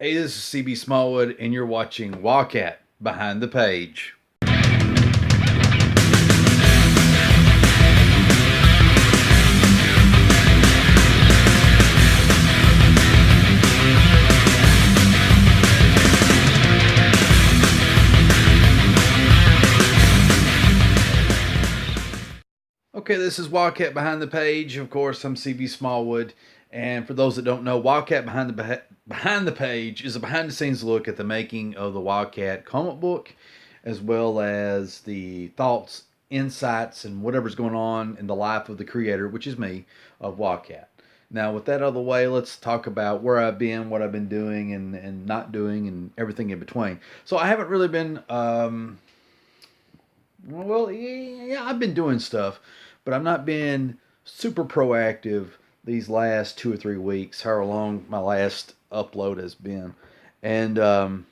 Hey, this is C.B Smallwood, and you're watching Wildcat Behind the Page. Okay, this is Wildcat Behind the Page. Of course, I'm C.B Smallwood, and for those that don't know, Wildcat Behind the Page is a behind-the-scenes look at the making of the Wildcat comic book, as well as the thoughts, insights, and whatever's going on in the life of the creator, which is me, of Wildcat. Now, with that out of the way, let's talk about where I've been, what I've been doing, and not doing, and everything in between. So I haven't really been well, yeah, I've been doing stuff, but I've not been super proactive these last 2 or 3 weeks, however long my last upload has been. And the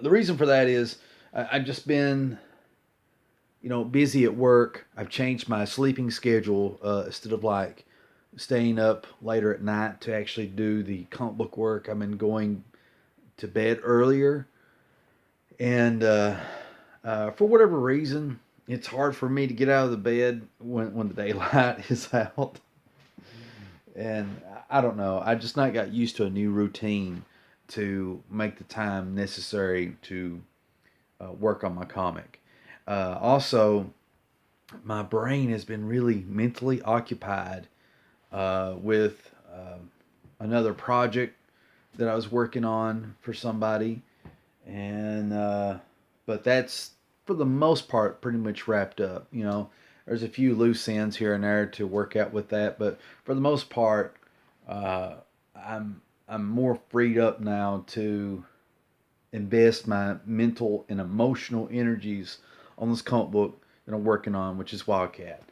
reason for that is I've just been, busy at work. I've changed my sleeping schedule instead of like staying up later at night to actually do the comic book work. I've been going to bed earlier and for whatever reason, it's hard for me to get out of the bed when the daylight is out. And I don't know. I just not got used to a new routine to make the time necessary to work on my comic. Also, my brain has been really mentally occupied with another project that I was working on for somebody, and but that's for the most part pretty much wrapped up. There's a few loose ends here and there to work out with that, but for the most part, uh, I'm more freed up now to invest my mental and emotional energies on this comic book that I'm working on, which is Wildcat.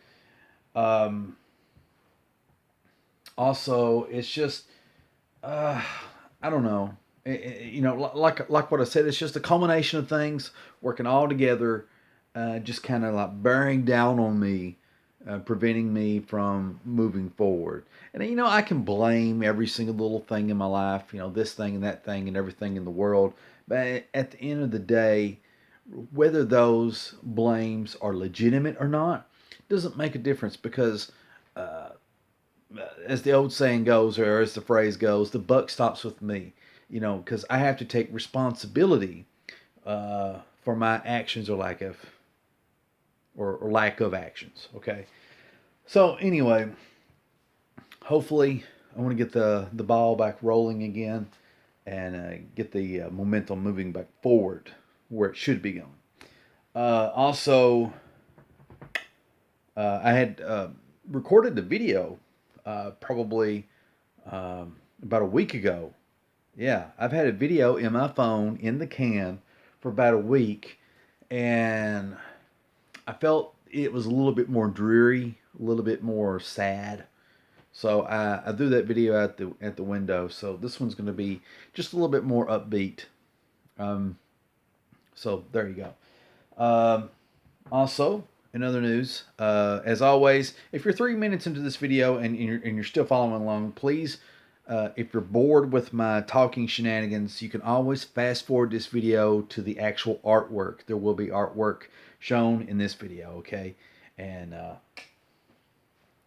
Um, Also, it's just uh, I don't know. Like what I said, it's just a culmination of things working all together, just kind of like bearing down on me, preventing me from moving forward. And I can blame every single little thing in my life, this thing and that thing and everything in the world. But at the end of the day, whether those blames are legitimate or not doesn't make a difference because uh, as the old saying goes, or as the phrase goes, the buck stops with me. Because I have to take responsibility for my actions or lack of actions. Okay. So anyway, hopefully, I want to get the ball back rolling again and get the momentum moving back forward where it should be going. Also, I had recorded the video probably about a week ago. Yeah, I've had a video in my phone in the can for about a week, and I felt it was a little bit more dreary, a little bit more sad. So I threw that video at the window. So this one's going to be just a little bit more upbeat. Um, so there you go. Also, in other news, as always, if you're 3 minutes into this video and you're still following along, please, if you're bored with my talking shenanigans, you can always fast forward this video to the actual artwork. There will be artwork shown in this video, okay? And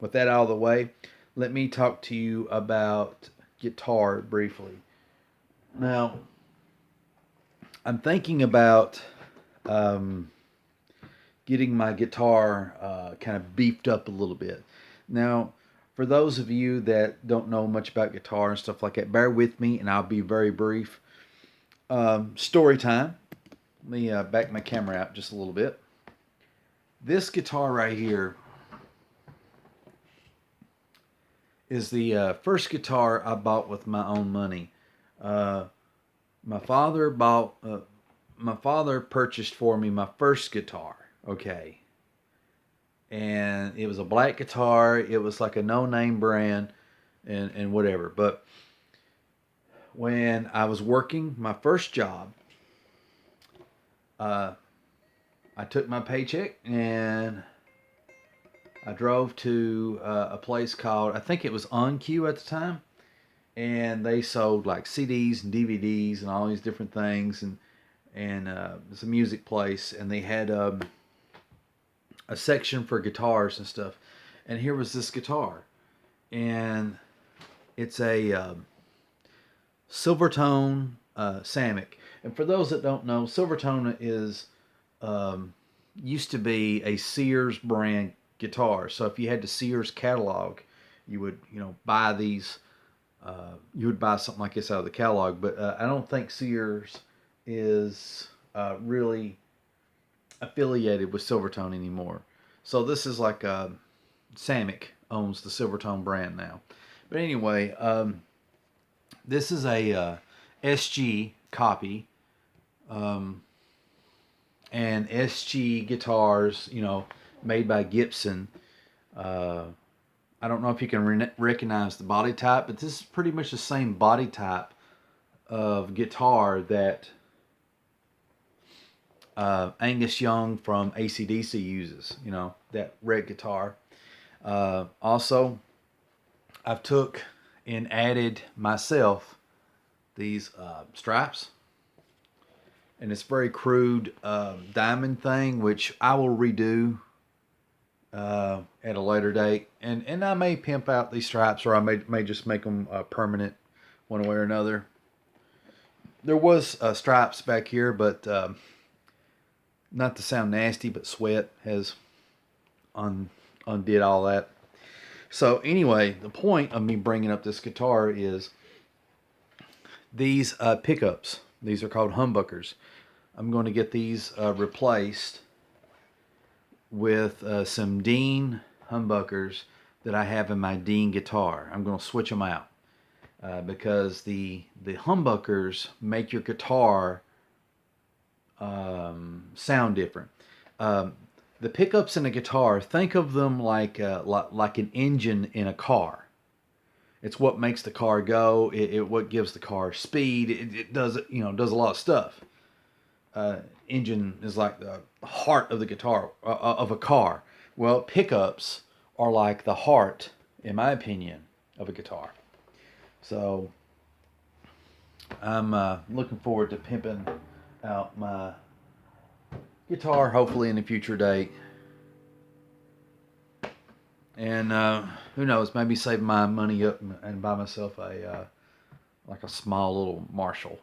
with that out of the way, let me talk to you about guitar briefly. Now, I'm thinking about getting my guitar kind of beefed up a little bit. Now, for those of you that don't know much about guitar and stuff like that, bear with me and I'll be very brief. Story time. Let me back my camera out just a little bit. This guitar right here is the first guitar I bought with my own money. Uh, my father bought. My father purchased for me my first guitar. Okay, and it was a black guitar. It was like a no-name brand, and whatever. But when I was working my first job, uh, I took my paycheck and I drove to a place called, I think it was On Q at the time, and they sold like CDs and DVDs and all these different things, and it's a music place, and they had a section for guitars and stuff. And here was this guitar, and it's a Silvertone Samick. And for those that don't know, Silvertone is used to be a Sears brand guitar. So if you had the Sears catalog, you would buy these. You would buy something like this out of the catalog. But I don't think Sears is really affiliated with Silvertone anymore. So this is like Samick owns the Silvertone brand now. But anyway, this is a SG copy, and SG guitars, made by Gibson. I don't know if you can recognize the body type, but this is pretty much the same body type of guitar that Angus Young from AC/DC uses, that red guitar. Also, I've took and added myself these stripes, and it's very crude diamond thing, which I will redo at a later date, and I may pimp out these stripes, or I may just make them permanent one way or another. There was stripes back here, but not to sound nasty, but sweat has undid all that. So anyway, the point of me bringing up this guitar is these pickups. These are called humbuckers. I'm going to get these replaced with some Dean humbuckers that I have in my Dean guitar. I'm going to switch them out because the humbuckers make your guitar sound different. The pickups in a guitar, think of them like an engine in a car. It's what makes the car go. It what gives the car speed. It does does a lot of stuff. Engine is like the heart of the guitar of a car. Well, pickups are like the heart, in my opinion, of a guitar. So I'm looking forward to pimping out my guitar, hopefully in a future date. And who knows, maybe save my money up and buy myself a like a small little Marshall.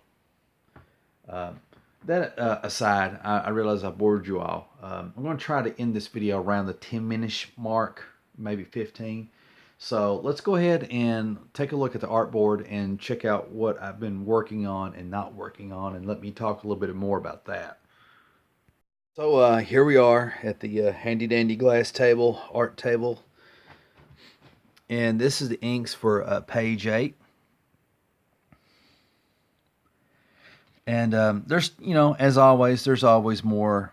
That aside, I realize I bored you all. I'm going to try to end this video around the 10-minute mark, maybe 15. So let's go ahead and take a look at the artboard and check out what I've been working on and not working on, and let me talk a little bit more about that. So here we are at the handy dandy glass table, art table. And this is the inks for page 8. And there's, as always, there's always more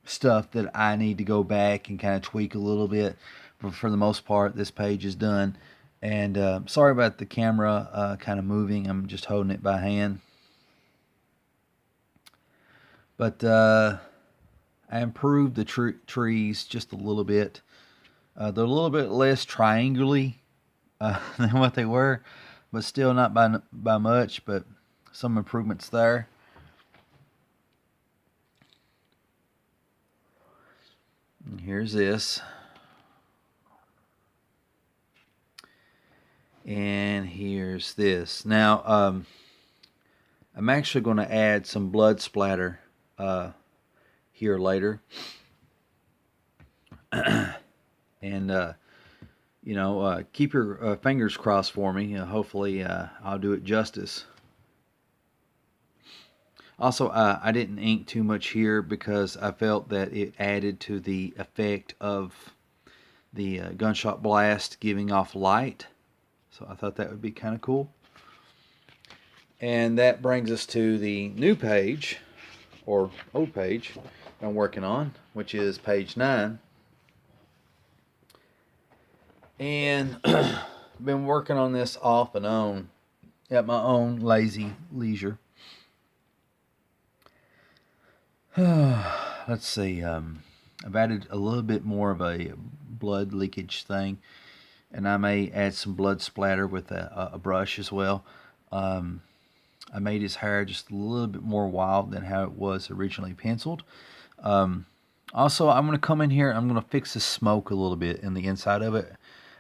stuff that I need to go back and kind of tweak a little bit. But for the most part, this page is done. And sorry about the camera kind of moving. I'm just holding it by hand. But I improved the trees just a little bit. They're a little bit less triangularly than what they were, but still not by much, but some improvements there. And here's this. And here's this. Now, I'm actually going to add some blood splatter here later. And keep your fingers crossed for me. Hopefully I'll do it justice. Also, I didn't ink too much here because I felt that it added to the effect of the gunshot blast giving off light. So I thought that would be kind of cool. And that brings us to the new page, or old page I'm working on, which is page 9. And been working on this off and on at my own lazy leisure. Let's see. I've added a little bit more of a blood leakage thing, and I may add some blood splatter with a brush as well. I made his hair just a little bit more wild than how it was originally penciled. Also, I'm going to come in here, I'm going to fix the smoke a little bit in the inside of it.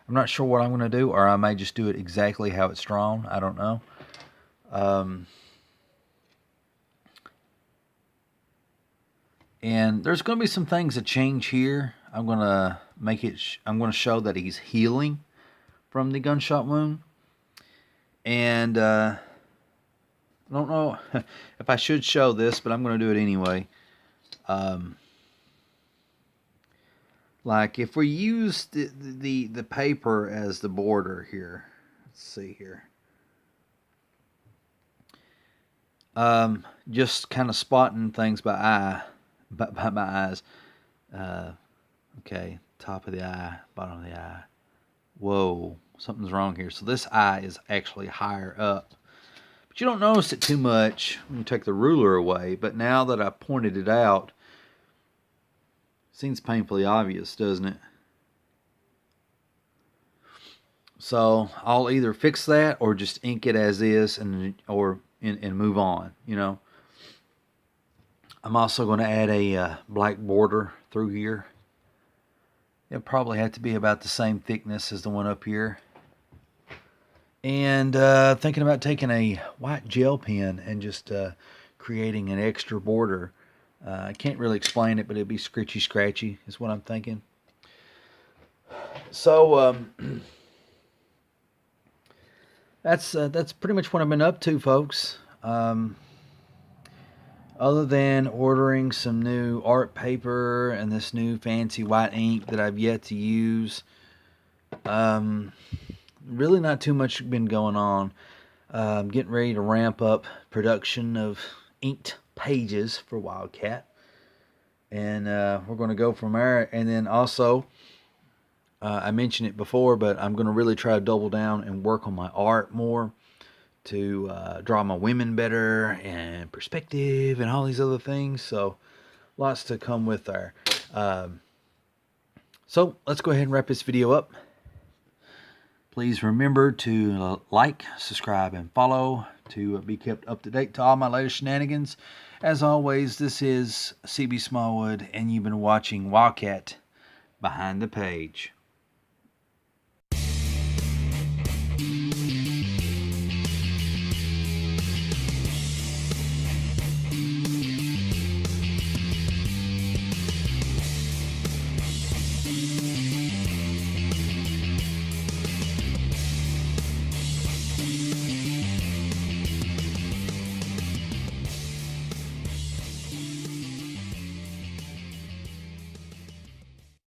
I'm not sure what I'm going to do, or I may just do it exactly how it's drawn. I don't know. And there's going to be some things that change here. I'm going to I'm going to show that he's healing from the gunshot wound. And I don't know if I should show this, but I'm going to do it anyway. Like if we use the paper as the border here, let's see here. Just kind of spotting things by my eyes. Okay, top of the eye, bottom of the eye. Whoa, something's wrong here. So this eye is actually higher up. But you don't notice it too much when you take the ruler away. But now that I pointed it out, it seems painfully obvious, doesn't it? So I'll either fix that or just ink it as is and move on, you know. I'm also going to add a black border through here. It'll probably have to be about the same thickness as the one up here. And thinking about taking a white gel pen and just creating an extra border. I can't really explain it, but it'd be scritchy scratchy is what I'm thinking. So that's pretty much what I've been up to, folks. Other than ordering some new art paper and this new fancy white ink that I've yet to use, really not too much been going on. I'm getting ready to ramp up production of inked pages for Wildcat, and we're going to go from there. And then also, I mentioned it before, but I'm going to really try to double down and work on my art more to draw my women better and perspective and all these other things. So lots to come with there. So let's go ahead and wrap this video up. Please remember to like, subscribe, and follow to be kept up to date to all my latest shenanigans. As always, this is C.B Smallwood, and you've been watching Wildcat Behind the Page.